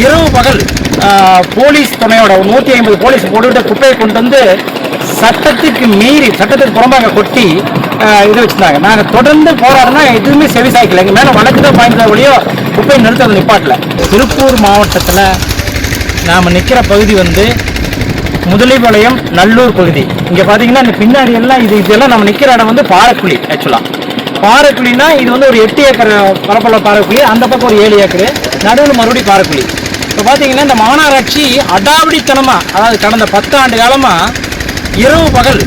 இரவு பகல் போலீஸ் துணையோட 150 போலீஸ் போட்டுவிட்டு குப்பையை கொண்டு வந்து சட்டத்துக்கு மீறி சட்டத்துக்கு புறம்பாக கொட்டி இது வச்சுருந்தாங்க. நாங்கள் தொடர்ந்து போராடினா எதுவுமே செவி சாய்க்கல. எங்கள் மேலே வழக்கு தான் பாய்ந்த வழியோ குப்பையை நிறுத்துறது நிப்பாட்டில். திருப்பூர் மாவட்டத்தில் நாம் நிற்கிற பகுதி வந்து முதலிபாளையம் நல்லூர் பகுதி. இங்கே பார்த்தீங்கன்னா இந்த பின்னாடி எல்லாம் இதெல்லாம் நம்ம நிற்கிற இடம் வந்து பாறைக்குழி. ஆக்சுவலாக பாறைக்குழினா இது வந்து ஒரு 8 ஏக்கர் பரப்பளவு பாறைக்குழி, அந்த பக்கம் ஒரு 7 ஏக்கர், நடுவில் மறுபடியும் பாறைக்குழி. இப்போ பார்த்தீங்கன்னா இந்த மாநகராட்சி அடாவடித்தனமாக, அதாவது கடந்த 10 ஆண்டு காலமாக இரவு பகல்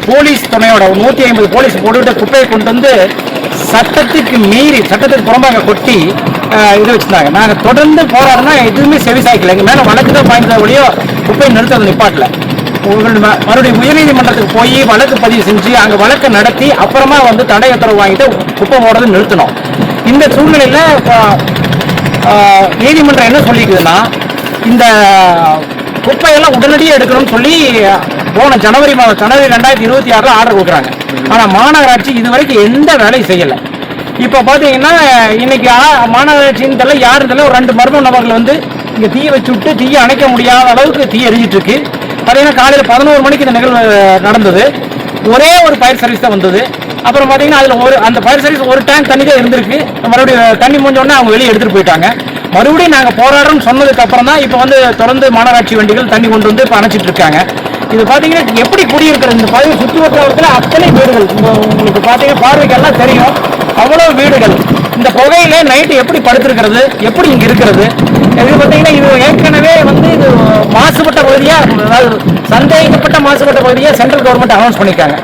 போலீஸ் துணையோட 150 போலீஸ் போட்டுவிட்டு குப்பையை கொண்டு வந்து சட்டத்துக்கு மீறி சட்டத்துக்கு புறம்பாக கொட்டி இது வச்சுருந்தாங்க. நாங்கள் தொடர்ந்து போராடினா எதுவுமே செவி சாய்க்கல. எங்கள் மேலே வழக்கு தான் பாய்ந்த வழியோ குப்பையை நிறுத்துறது நிப்பாட்டில். மறுபடியும் உயர்நீதிமன்றத்துக்கு போய் வழக்கு பதிவு செஞ்சு அங்கே வழக்கை நடத்தி அப்புறமா வந்து தடை உத்தரவு வாங்கிட்டு குப்பை போடுறது நிறுத்தணும். இந்த சூழ்நிலையில் நீதிமன்றம் என்ன சொல்லிக்குதுன்னா, இந்த குப்பையெல்லாம் உடனடியாக எடுக்கணும்னு சொல்லி போன ஜனவரி 2026 ஆர்டர் கொடுக்குறாங்க. ஆனால் மாநகராட்சி இது வரைக்கும் எந்த வேலையும் செய்யலை. இப்போ பார்த்தீங்கன்னா இன்னைக்கு மாநகராட்சின்னு தெரியல யாருன்னு தெரியல, ஒரு 2 மர்ம நபர்கள் வந்து இங்கே தீயை வச்சு விட்டு தீயை அணைக்க முடியாத அளவுக்கு தீ எரிஞ்சிட்டு இருக்கு. பார்த்தீங்கன்னா காலையில் 11 மணிக்கு இந்த நிகழ்வு நடந்தது. ஒரே ஒரு ஃபயர் சர்வீஸ் தான் வந்தது. அப்புறம் பார்த்தீங்கன்னா அதில் அந்த ஃபயர் சர்வீஸ் ஒரு டேங்க் தண்ணி தான் இருந்திருக்கு. மறுபடியும் தண்ணி முடிஞ்சோடனே அவங்க வெளியே எடுத்துகிட்டு போயிட்டாங்க. மறுபடியும் நாங்கள் போராடுறோம்னு சொன்னதுக்கு அப்புறம் தான் இப்போ வந்து தொடர்ந்து மாநகராட்சி வண்டிகள் தண்ணி கொண்டு வந்து இப்போ அணைச்சிட்டு இருக்காங்க. இது பார்த்தீங்கன்னா எப்படி குடியிருக்கிறது, இந்த பகுதி சுற்றி வட்டாரத்தில் அத்தனை வீடுகள் உங்களுக்கு பார்த்தீங்கன்னா பார்வைக்கெல்லாம் தெரியும். அவ்வளோ வீடுகள் இந்த புகையிலே நைட்டு எப்படி படுத்திருக்கிறது, எப்படி இங்கே இருக்கிறது. இது பார்த்தீங்கன்னா இது ஏற்கனவே வந்து இது மாசுபட்ட பகுதியாக, அதாவது சந்தேகப்பட்ட மாசுபட்ட பகுதியாக சென்ட்ரல் கவர்மெண்ட் அனௌன்ஸ் பண்ணியிருக்காங்க.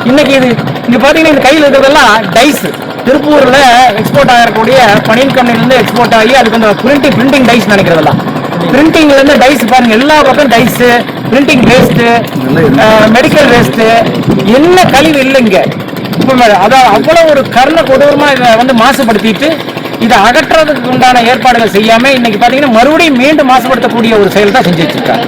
இன்னைக்கு இது இங்கே பார்த்தீங்கன்னா இந்த கையில் இருக்கிறதெல்லாம் டைஸ், திருப்பூரில் எக்ஸ்போர்ட் ஆகக்கூடிய பனியன் கம்பெனிலேருந்து எக்ஸ்போர்ட் ஆகி அதுக்கு அந்த பிரிண்டிங் டைஸ் நினைக்கிறதெல்லாம் பிரிண்டிங்லேருந்து டைஸ் பாருங்க, எல்லா பக்கம் dyes, printing waste, medical waste, என்ன கழிவு இல்லைங்க. அதான் அவ்வளோ ஒரு கருணை கொடூரமாக இதை வந்து மாசுபடுத்திட்டு இதை அகற்றுறதுக்கு உண்டான ஏற்பாடுகள் செய்யாமல் இன்னைக்கு பார்த்தீங்கன்னா மறுபடியும் மீண்டும் மாசுபடுத்தக்கூடிய ஒரு செயல் தான் செஞ்சு வச்சிருக்காங்க.